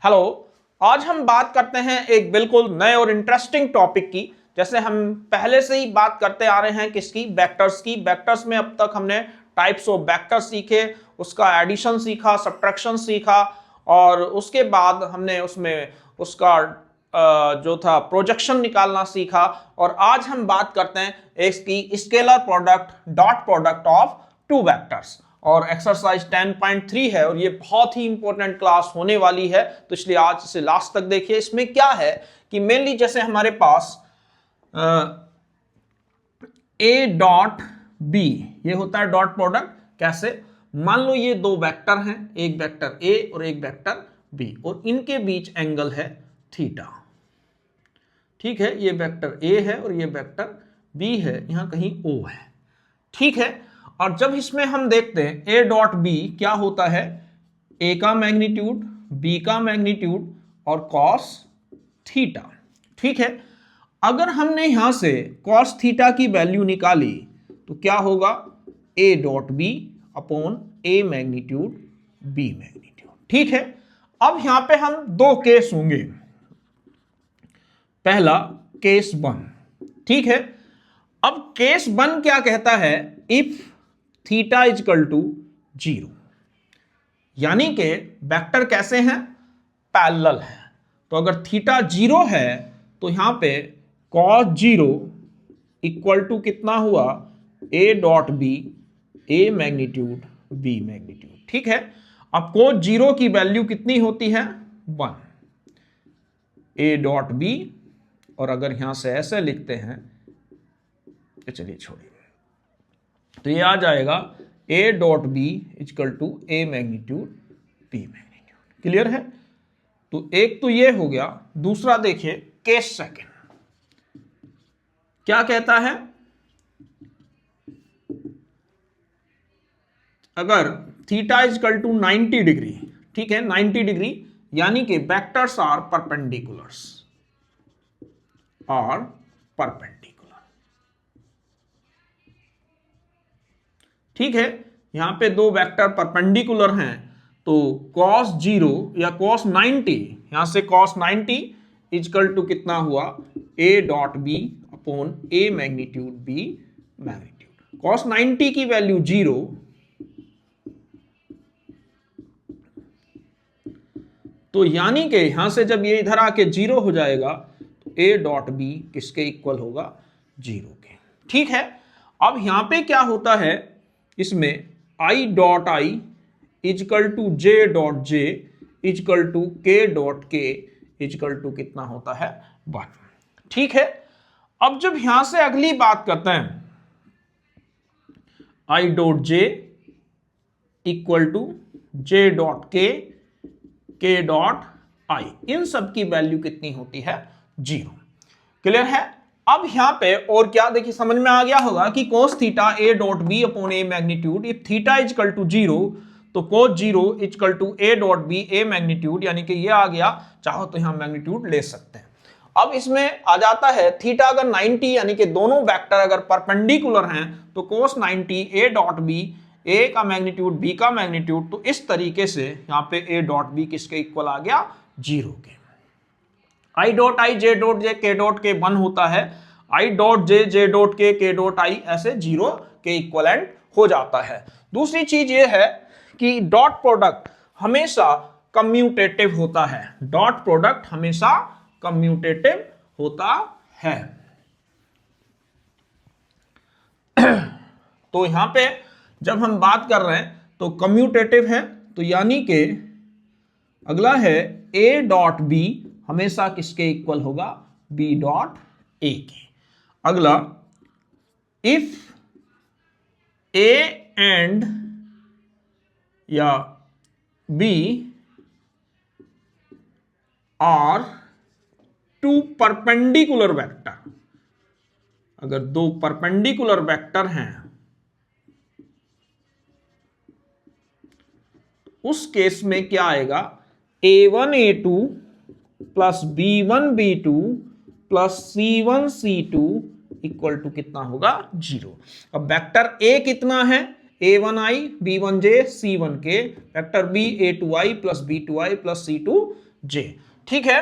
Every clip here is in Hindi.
हेलो, आज हम बात करते हैं एक बिल्कुल नए और इंटरेस्टिंग टॉपिक की। जैसे हम पहले से ही बात करते आ रहे हैं किसकी, वेक्टर्स की। वेक्टर्स में अब तक हमने टाइप्स ऑफ वेक्टर सीखे, उसका एडिशन सीखा, सबट्रैक्शन सीखा, और उसके बाद हमने उसमें उसका जो था प्रोजेक्शन निकालना सीखा। और आज हम बात करते हैं इसकी scalar product, dot product of two vectors. और एक्सरसाइज 10.3 है और ये बहुत ही इंपॉर्टेंट क्लास होने वाली है, तो इसलिए आज इसे लास्ट तक देखिए। इसमें क्या है कि मेनली जैसे हमारे पास ए डॉट बी, ये होता है डॉट प्रोडक्ट। कैसे? मान लो ये दो वेक्टर हैं, एक वेक्टर ए और एक वेक्टर बी, और इनके बीच एंगल है थीटा। ठीक है, ये वेक्टर ए है और ये वेक्टर बी है, यहां कहीं ओ है। ठीक है, और जब इसमें हम देखते हैं ए डॉट बी, क्या होता है, ए का मैग्नीट्यूड, बी का मैग्नीट्यूड और कॉस थीटा। ठीक है, अगर हमने यहां से कॉस थीटा की वैल्यू निकाली तो क्या होगा, A dot B upon A magnitude B magnitude. ठीक है, अब यहां पे हम दो केस होंगे। पहला केस 1। ठीक है, अब केस 1 क्या कहता है, if theta is equal to 0, यानी कि वेक्टर कैसे हैं, पैरेलल है। तो अगर थीटा 0 है तो यहां पे कॉस 0 इक्वल टू कितना हुआ, A dot B A magnitude B magnitude. ठीक है, अब कॉस 0 की वैल्यू कितनी होती है, 1 ए डॉट बी, और अगर यहां से ऐसे लिखते हैं तो चलिए छोड़िए, तो ये आ जाएगा A dot B equal to A magnitude B magnitude. Clear है? तो एक तो ये हो गया। दूसरा देखिए केस सेकंड क्या कहता है, अगर थीटा इक्वल टू 90 डिग्री, ठीक है 90 डिग्री, यानी कि vectors are perpendiculars, are perpendicular. ठीक है, यहां पे दो वेक्टर परपेंडिकुलर हैं, तो cos 0 या cos 90, यहां से cos 90 इक्वल टू कितना हुआ, a dot B upon a magnitude b magnitude. cos 90 की वैल्यू 0, तो यानी कि यहां से जब ये इधर आके 0 हो जाएगा तो a डॉट बी किसके इक्वल होगा, 0 के। ठीक है, अब यहां पे क्या होता है, इसमें i dot I is equal to J dot J is equal to K dot K is equal to कितना होता है, 1। ठीक है, अब जब यहां से अगली बात करते हैं, i dot J equal to J dot K dot I, इन सब की वैल्यू कितनी होती है, 0। क्लियर है? अब यहां पे और क्या देखिए, समझ में आ गया होगा कि cos theta A dot B upon A magnitude, if theta equal to 0 तो cos 0 equal to A dot B A magnitude, यानी कि ये आ गया। चाहो तो यहां मैग्नीट्यूड ले सकते हैं। अब इसमें आ जाता है थीटा अगर 90, यानी कि दोनों वेक्टर अगर परपेंडिकुलर हैं तो cos 90 ए डॉट बी ए का मैग्नीट्यूड बी का मैग्नीट्यूड, तो इस तरीके से यहां पे ए डॉट बी किसके इक्वल आ गया, 0 के। I dot I J dot जे के डॉट के 1 होता है, I dot J dot K dot आई ऐसे 0 के इक्वलेंट हो जाता है। दूसरी चीज ये है कि डॉट प्रोडक्ट हमेशा कम्यूटेटिव होता है, डॉट प्रोडक्ट हमेशा कम्यूटेटिव होता है। तो यहां पे जब हम बात कर रहे हैं तो कम्यूटेटिव है, तो यानी कि अगला है ए डॉट बी हमेशा किसके इक्वल होगा, बी डॉट ए के। अगला, इफ ए एंड या B are two perpendicular vector, अगर दो परपेंडिकुलर वेक्टर हैं उस केस में क्या आएगा, a1 a2 plus b1 b2 plus c1 c2 equal to कितना होगा, 0। अब वेक्टर a कितना है, a1i b1j c1k vector b a2i plus b2i plus c2j। ठीक है,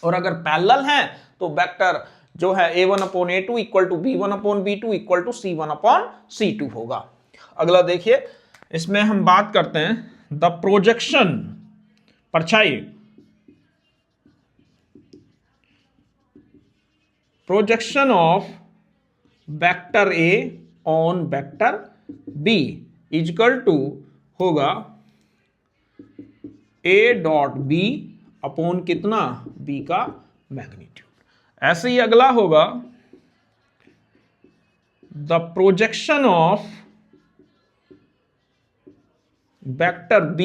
और अगर पैरेलल है तो वेक्टर जो है a1 upon a2 equal to b1 upon b2 equal to c1 upon c2 होगा। अगला देखिए, इसमें हम बात करते हैं द प्रोजेक्शन, परछाई, projection of vector a on vector b equal to होगा a डॉट b अपॉन कितना, b का मैग्नीट्यूड। ऐसे ही अगला होगा the projection of vector b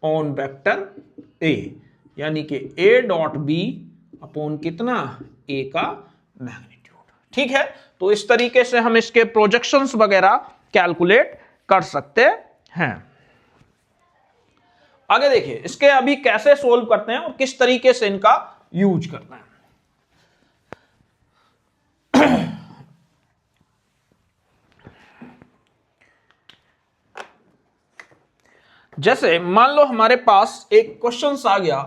on vector a, यानी कि a डॉट b अपॉन कितना, a का मैग्नीट्यूड। ठीक है, तो इस तरीके से हम इसके प्रोजेक्शंस वगैरह कैलकुलेट कर सकते हैं। आगे देखिए, इसके अभी कैसे सोल्व करते हैं और किस तरीके से इनका यूज करना है। जैसे मान लो हमारे पास एक क्वेश्चन आ गया,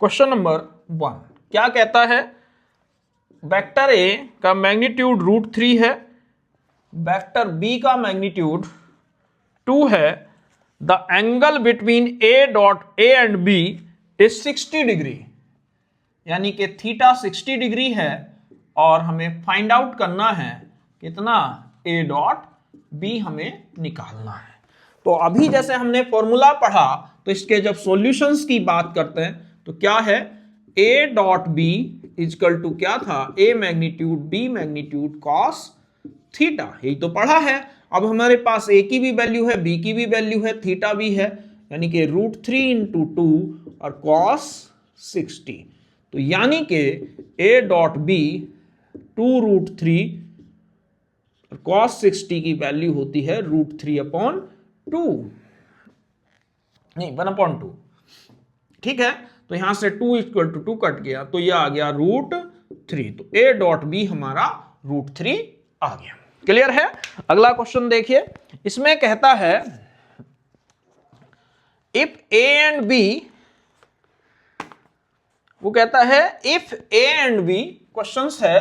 क्वेश्चन नंबर 1 क्या कहता है, वेक्टर ए का मैग्नीट्यूड √3 है, वेक्टर बी का मैग्नीट्यूड 2 है, the angle between A dot A and B is 60 degree, यानी कि थीटा 60 डिग्री है और हमें फाइंड आउट करना है कितना, ए डॉट बी हमें निकालना है। तो अभी जैसे हमने फॉर्मूला पढ़ा तो इसके जब सॉल्यूशंस की बात करते हैं तो क्या है, A dot B equal to क्या था, A magnitude B magnitude cos theta, यही तो पढ़ा है। अब हमारे पास ए की भी वैल्यू है, बी की भी वैल्यू है, थीटा भी है, यानी कि √3 इंटू 2 और कॉस 60, तो यानी कि ए डॉट बी 2√3 और कॉस 60 की वैल्यू होती है √3 अपॉन 2, नहीं 1/2। ठीक है, तो यहां से 2 इक्वल टू 2 कट गया तो यह आ गया √3, तो ए डॉट बी हमारा √3 आ गया। क्लियर है। अगला क्वेश्चन देखिए, इसमें कहता है इफ ए एंड बी, वो कहता है if A and B, question है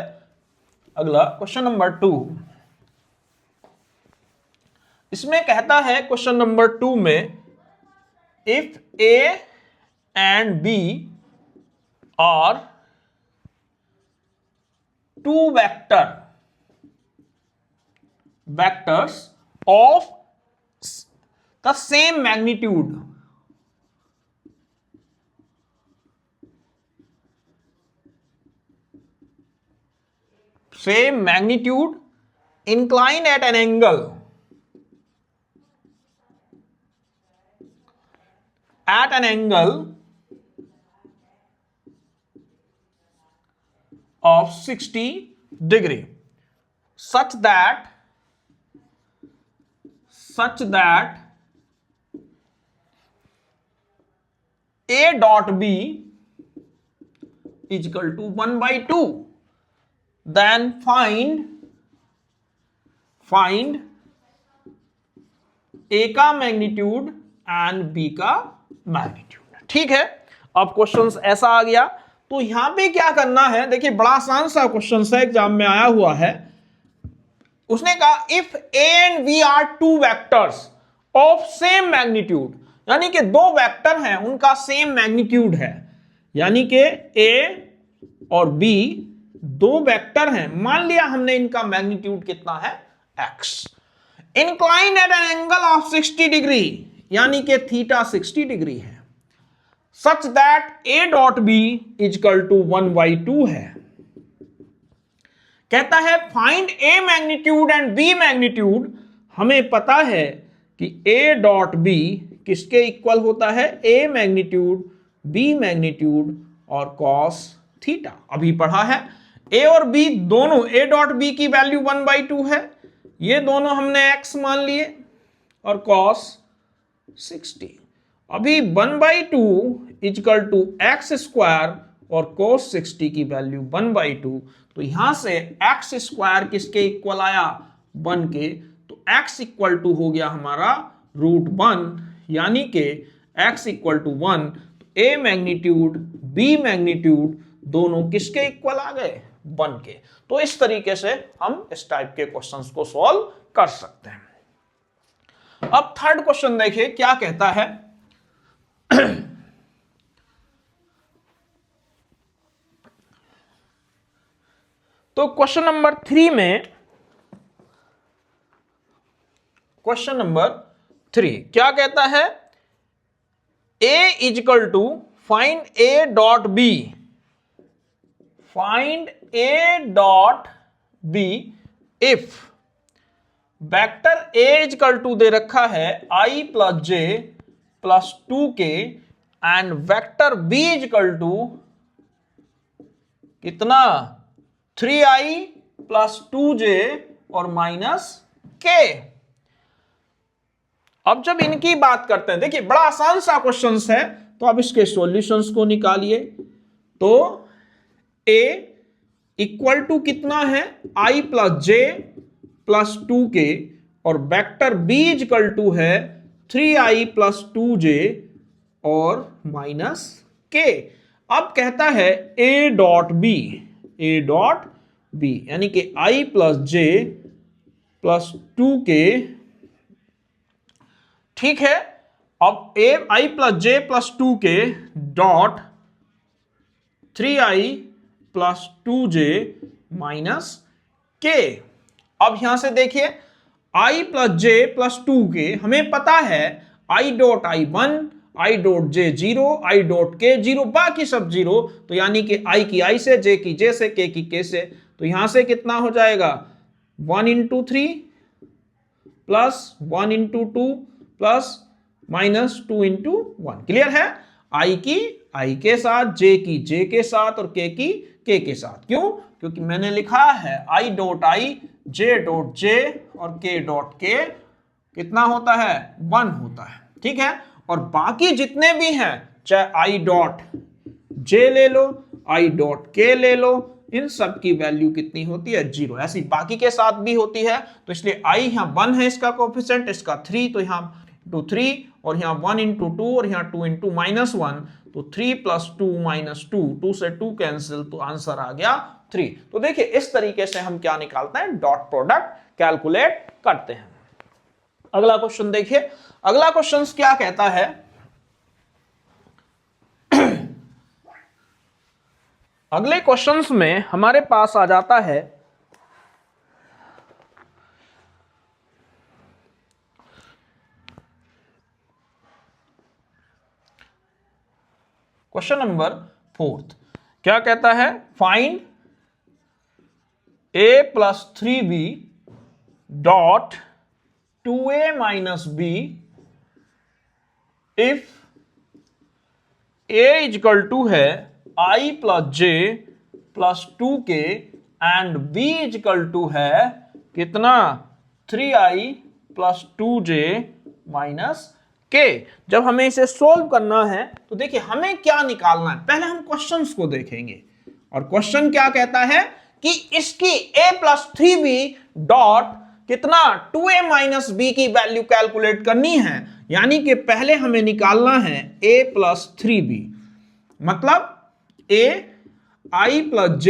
अगला क्वेश्चन नंबर 2, इसमें कहता है क्वेश्चन नंबर 2 में if A and B are two vectors of the same magnitude, incline at an angle of 60 degree such that A dot B is equal to 1/2, then find A का मैग्नीट्यूड एंड B का मैग्नीट्यूड। ठीक है, अब क्वेश्चन ऐसा आ गया, तो यहां पे क्या करना है, देखिए बड़ा आसान सा क्वेश्चन है, एग्जाम में आया हुआ है। उसने कहा if A and B are two vectors of same magnitude, यानी कि दो वेक्टर हैं उनका सेम मैग्नीट्यूड है, यानी कि ए और बी दो वेक्टर हैं, मान लिया हमने इनका मैग्नीट्यूड कितना है, x, incline at an angle of 60 degree, यानी कि थीटा 60 डिग्री है, such that A dot B equal to 1/2 है। कहता है find A magnitude and B magnitude, हमें पता है कि ए डॉट बी किसके इक्वल होता है, ए मैग्नीट्यूड बी मैग्नीट्यूड और कॉस थीटा, अभी पढ़ा है। ए और बी दोनों, ए डॉट बी की वैल्यू 1/2 है, ये दोनों हमने x मान लिए और cos 60, अभी 1/2 इक्वल टू एक्स स्क्वायर और cos 60 की वैल्यू 1/2, तो यहां से x स्क्वायर किसके इक्वल आया, 1 के, तो x इक्वल टू हो गया हमारा √1, यानी कि x इक्वल टू 1। तो a मैग्नीट्यूड b मैग्नीट्यूड दोनों किसके इक्वल आ गए? 1 के। तो इस तरीके से हम इस टाइप के क्वेश्चंस को सॉल्व कर सकते हैं। अब थर्ड क्वेश्चन देखिए क्या कहता है। तो क्वेश्चन नंबर 3 में, क्वेश्चन नंबर 3 क्या कहता है? a is equal to find a dot b, find a dot b if vector a is equal to दे रखा है i plus j plus 2k and vector b is equal to कितना? 3i प्लस 2j और माइनस k। अब जब इनकी बात करते हैं, देखिए बड़ा आसान सा क्वेश्चन है, तो अब इसके सॉल्यूशंस को निकालिए। तो a इक्वल टू कितना है? i plus j plus 2k और वेक्टर b इक्वल टू है 3i प्लस 2j और माइनस k। अब कहता है a dot b, a dot b यानी कि i plus j plus 2k, ठीक है। अब i plus j plus 2k dot 3i plus 2j minus k। अब यहां से देखिए i plus j plus 2k हमें पता है i dot i 1, i dot j 0, i dot k 0, बाकी सब 0। तो यानी कि i की i से, j की j से, k की k से। तो यहां से कितना हो जाएगा? 1 into 3 plus 1 into 2 plus minus 2 into 1। Clear है? i की i के साथ, j की j के साथ और k की k के साथ। क्यों? क्योंकि मैंने लिखा है i dot i, j dot j और k डॉट k कितना होता है? 1 होता है। ठीक है। और बाकी जितने भी हैं, चाहे i डॉट j ले लो, i डॉट k ले लो, इन सब की वैल्यू कितनी होती है? 0। ऐसी बाकी के साथ भी होती है। तो इसलिए i यहाँ 1 है, इसका कोएफिशिएंट, इसका 3, तो यहाँ इंटू 3 और यहाँ 1 इंटू 2 और यहाँ 2 इंटू माइनस 1, तो 3 प्लस 2 माइनस 2, 2 से 2 कैंसिल, तो आंसर आ गया 3। तो देखिए इस तरीके से हम क्या निकालते हैं? डॉट प्रोडक्ट कैलकुलेट करते हैं। अगला क्वेश्चन देखिए। अगला क्वेश्चन क्या कहता है? अगले क्वेश्चंस में हमारे पास आ जाता है क्वेश्चन नंबर 4। क्या कहता है? Find a plus 3b dot 2a minus b if a is equal to है i plus j plus 2k and b is equal to है कितना? 3i plus 2j minus k। जब हमें इसे सोल्व करना है तो देखिए हमें क्या निकालना है। पहले हम क्वेश्चंस को देखेंगे, और क्वेश्चन क्या कहता है कि इसकी a प्लस 3b डॉट कितना? 2a माइनस b की वैल्यू कैलकुलेट करनी है। यानी कि पहले हमें निकालना है a प्लस 3b, मतलब a i plus j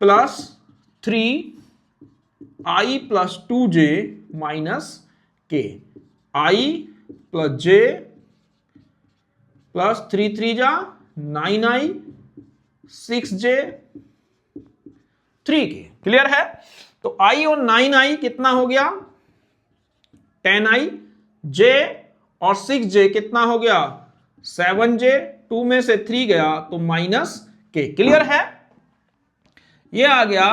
plus 3i plus 2j minus k, i plus j plus 3 3 जा 9i 6j 3k। क्लियर है? तो i और 9i कितना हो गया? 10i, j और 6j कितना हो गया? 7j, 2 में से 3 गया तो माइनस k। क्लियर है? ये आ गया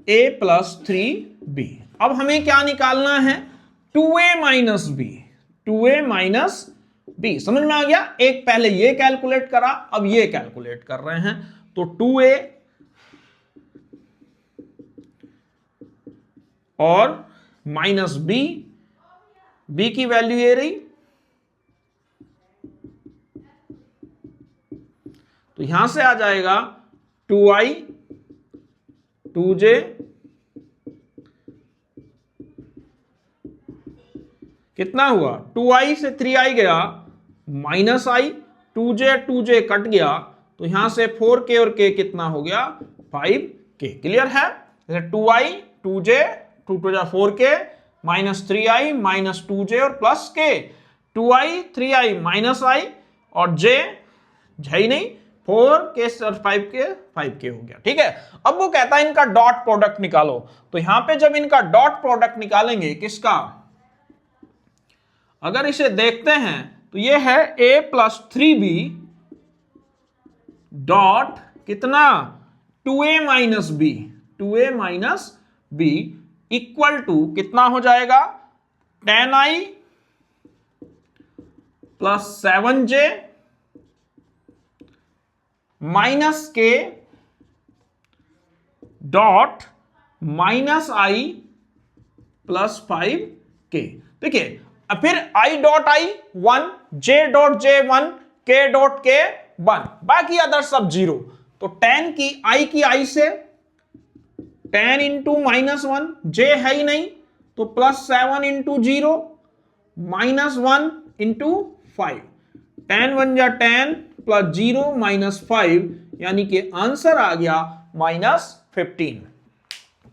a प्लस 3b। अब हमें क्या निकालना है? 2a minus b, 2a minus b। समझ में आ गया? एक पहले ये कैलकुलेट करा, अब ये कैलकुलेट कर रहे हैं। तो 2a और माइनस b, b की वैल्यू ये रही, तो यहां से आ जाएगा 2i 2j कितना हुआ 2i से 3i गया माइनस आई, 2j कट गया तो यहां से 4k और k कितना हो गया 5k। क्लियर है? 2i 2j 2 जा 4k minus 3i minus 2j और plus k, 2i 3i minus i और j है ही नहीं, 4k और 5k हो गया। ठीक है, अब वो कहता है इनका डॉट प्रोडक्ट निकालो। तो यहां पे जब इनका डॉट प्रोडक्ट निकालेंगे किसका, अगर इसे देखते हैं तो ये है a प्लस 3b डॉट कितना 2a minus b, 2a minus b equal to कितना हो जाएगा 10i plus 7j minus k dot minus i plus 5k। देखिए फिर i dot i 1, j dot j 1, k dot k 1, बाकी अदर सब 0। तो 10 की i की i से 10 इंटू माइनस 1, j है ही नहीं तो प्लस 7 इंटू 0 माइनस 1 इंटू 5, 10 1 जा 10 प्लस 0 माइनस 5, यानी कि आंसर आ गया माइनस 15।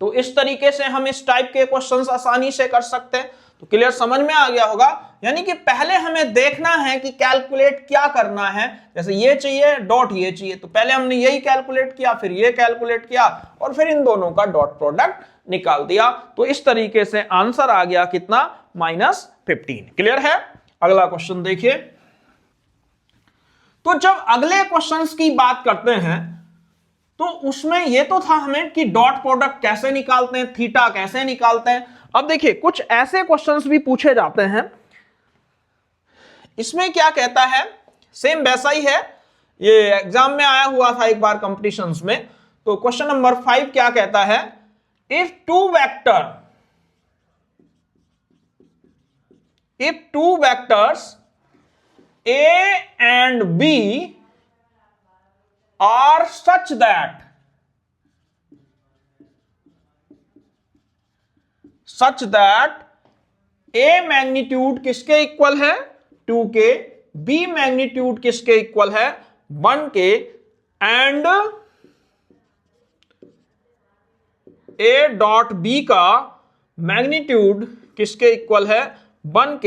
तो इस तरीके से हम इस टाइप के क्वेश्चंस आसानी से कर सकते हैं। तो क्लियर समझ में आ गया होगा। यानी कि पहले हमें देखना है कि कैलकुलेट क्या करना है, जैसे ये चाहिए डॉट ये चाहिए, तो पहले हमने यही कैलकुलेट किया, फिर ये कैलकुलेट किया और फिर इन दोनों का डॉट प्रोडक्ट निकाल दिया। तो इस तरीके से आंसर आ गया कितना माइनस 15। क्लियर है? अगला क्वेश्चन देखिए। तो जब अगले क्वेश्चंस की बात करते हैं तो उसमें यह तो था हमें कि डॉट प्रोडक्ट कैसे निकालते हैं, थीटा कैसे निकालते हैं। अब देखिए कुछ ऐसे क्वेश्चंस भी पूछे जाते हैं, इसमें क्या कहता है, सेम वैसा ही है, ये एग्जाम में आया हुआ था एक बार कंपटीशंस में। तो क्वेश्चन नंबर 5 क्या कहता है, if two vectors A and B are such that A magnitude किसके इक्वल है 2k, B मैग्नीट्यूड किसके इक्वल है 1k and A dot B का मैग्नीट्यूड किसके इक्वल है 1k,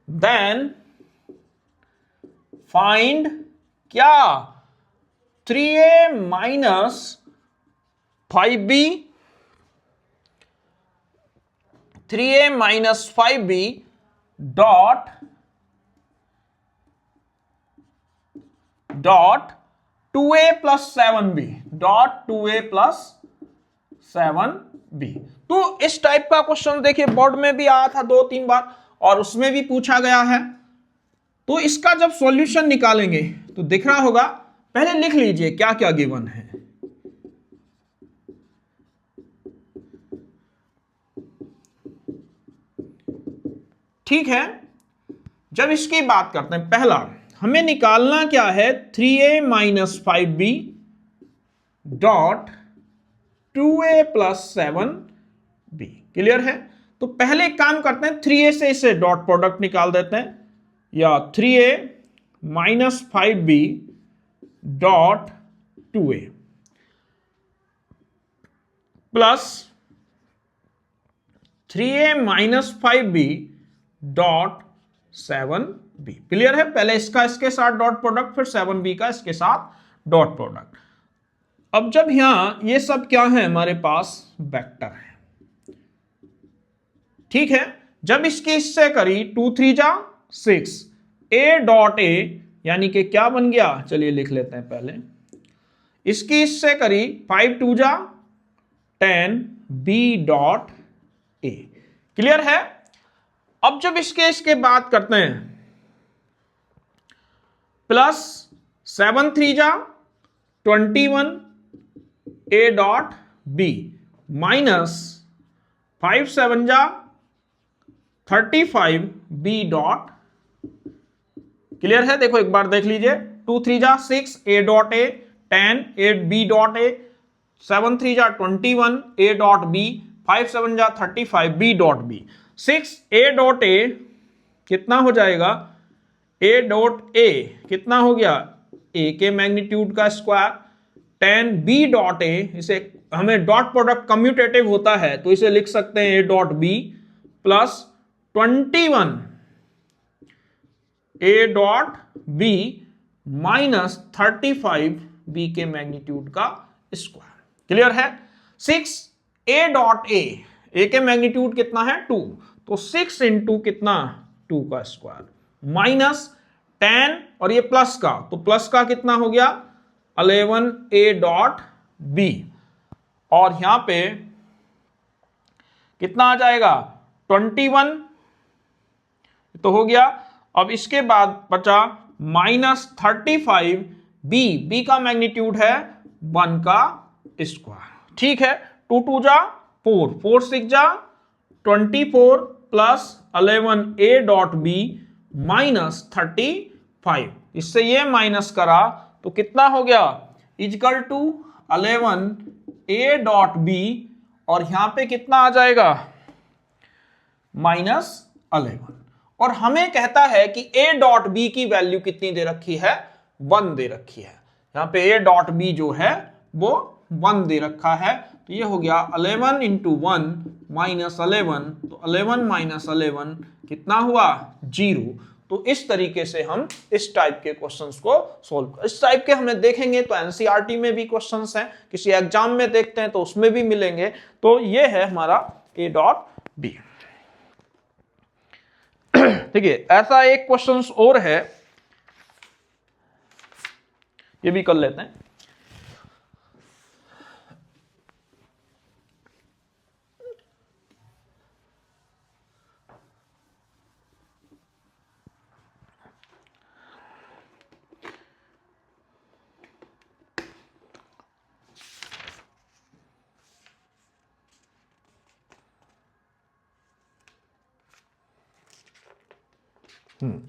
देन फाइंड क्या 3a minus 5b, 3a minus 5b dot 2a plus 7b, dot 2a plus 7b। तो इस टाइप का क्वेश्चन देखिए बोर्ड में भी आया था 2-3 बार और उसमें भी पूछा गया है। तो इसका जब सॉल्यूशन निकालेंगे तो दिख रहा होगा, पहले लिख लीजिए क्या क्या गिवन है। ठीक है, जब इसकी बात करते हैं, पहला हमें निकालना क्या है 3a minus 5b dot 2a plus 7b। Clear है? तो पहले एक काम करते हैं, 3a से इसे डॉट प्रोडक्ट निकाल देते हैं, या 3a minus 5b dot 2a plus 3a minus 5b dot 7b। Clear है? पहले इसका इसके साथ डॉट प्रोडक्ट, फिर 7b का इसके साथ डॉट प्रोडक्ट। अब जब यहां ये सब क्या है हमारे पास वेक्टर है, ठीक है, जब इसकी इससे करी 2 3 जा 6, a डॉट a यानी कि क्या बन गया, चलिए लिख लेते हैं पहले, इसकी इससे करी 5 2 जा 10 b डॉट a। क्लियर है? अब जब इसके बात करते हैं, प्लस 7 3 जा 21 a डॉट b माइनस 5 7 जा 35 b डॉट। क्लियर है? देखो एक बार देख लीजिए, 2 3 जा 6 a dot a, 10 8 b dot a, 7 3 जा 21 a डॉट b, 5 7 जा 35 b dot b, 6 a dot a कितना हो जाएगा, ए डॉट ए कितना हो गया, ए के मैग्नीट्यूड का square, tan B dot A, इसे हमें डॉट प्रोडक्ट कम्यूटेटिव होता है तो इसे लिख सकते हैं A dot B plus 21 A dot B minus 35 B के मैग्नीट्यूड का स्क्वायर। क्लियर है। 6 ए डॉट ए के मैग्नीट्यूड कितना है 2, तो 6 इंटू कितना 2 का स्क्वायर माइनस 10 और ये प्लस का, तो प्लस का कितना हो गया 11 ए डॉट बी, और यहां पे कितना आ जाएगा 21 तो हो गया। अब इसके बाद बचा माइनस 35 बी का मैग्नीट्यूड है 1 का स्क्वायर। ठीक है, 2 2 जा 4, 4 6 जा 24 plus 11 A dot B minus 35, इससे ये माइनस करा तो कितना हो गया equal to 11 A dot B, और यहां पे कितना आ जाएगा माइनस 11, और हमें कहता है कि ए डॉट बी की वैल्यू कितनी दे रखी है 1 दे रखी है। यहां पे ए डॉट बी जो है वो 1 दे रखा है, तो ये हो गया 11 इंटू 1 माइनस 11, तो 11 माइनस 11 कितना हुआ 0। तो इस तरीके से हम इस टाइप के क्वेश्चंस को सॉल्व, इस टाइप के हमें देखेंगे तो एनसीईआरटी में भी क्वेश्चंस हैं, किसी एग्जाम में देखते हैं तो उसमें भी मिलेंगे। तो ये है हमारा ए डॉट बी। ठीक है, ऐसा एक क्वेश्चंस और है, ये भी कर लेते हैं।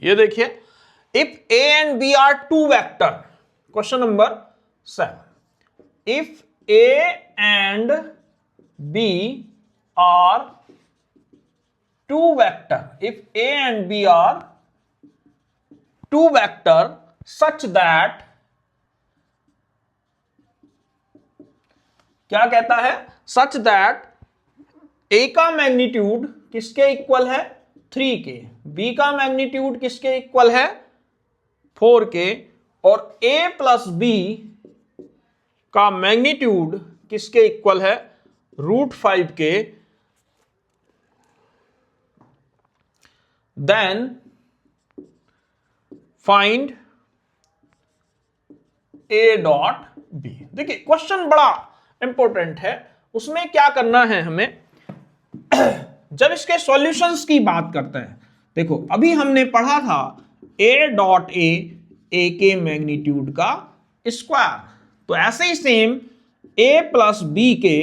ये देखिए, if A and B are two vector, question number 7, if A and B are two vector, if A and B are two vector such that, क्या कहता है, सच दैट ए का मैग्नीट्यूड किसके इक्वल है 3 के, बी का मैग्नीट्यूड किसके इक्वल है 4 के, और a प्लस बी का मैग्नीट्यूड किसके इक्वल है √5 के, then find a dot B. देखिए क्वेश्चन बड़ा इंपॉर्टेंट है, उसमें क्या करना है हमें जब इसके सॉल्यूशंस की बात करते हैं। देखो अभी हमने पढ़ा था a डॉट ए के मैग्नीट्यूड का स्क्वायर, तो ऐसे ही सेम a प्लस बी के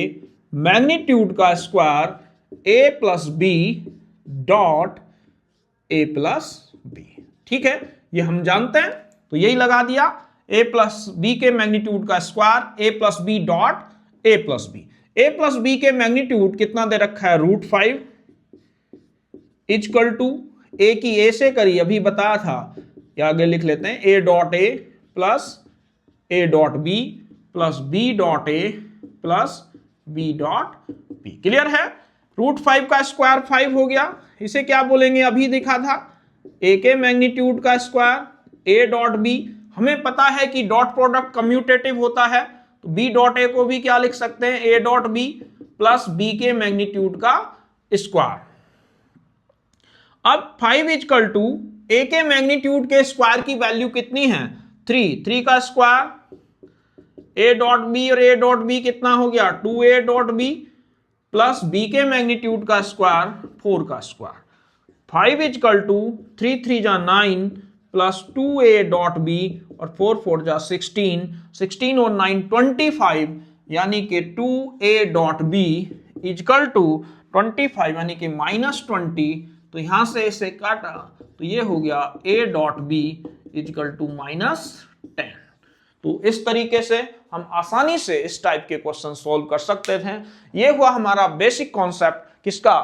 मैग्नीट्यूड का square a plus B dot a plus B. ठीक है, ये हम जानते हैं तो यही लगा दिया, a प्लस बी के मैग्नीट्यूड का square a plus B dot a plus B. a plus B के मैग्नीट्यूड कितना दे रखा है √5 इक्वल टू ए की ए से करी अभी बताया था, या आगे लिख लेते हैं A dot A plus A dot B plus B dot A plus B dot B. Clear है, √5 का स्क्वायर 5 हो गया, इसे क्या बोलेंगे अभी देखा था ए के मैग्नीट्यूड का स्क्वायर ए डॉट बी। हमें पता है कि डॉट प्रोडक्ट कम्यूटेटिव होता है, तो बी डॉट ए को भी क्या लिख सकते हैं A dot B plus B के मैग्नीट्यूड का स्क्वायर। अब 5 इक्वल टू ए के मैग्नीट्यूड के स्क्वायर की वैल्यू कितनी है 3 का स्क्वायर ए डॉट बी, और ए डॉट बी कितना हो गया 2a dot B plus B के मैग्नीट्यूड का स्क्वायर 4 का स्क्वायर। 5 इक्वल टू 3 जा 9 प्लस 2a डॉट बी और 4 जा 16 और 9 25, यानी कि 2a dot B equal to 25 यानी कि -20। तो यहां से इसे काटा तो ये हो गया a dot B equal to -10। तो इस तरीके से हम आसानी से इस टाइप के क्वेश्चन सॉल्व कर सकते थे। ये हुआ हमारा बेसिक कॉन्सेप्ट किसका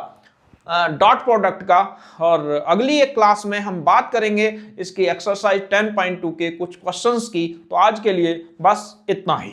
डॉट प्रोडक्ट का। और अगली एक क्लास में हम बात करेंगे इसकी एक्सरसाइज 10.2 के कुछ क्वेश्चंस की। तो आज के लिए बस इतना ही।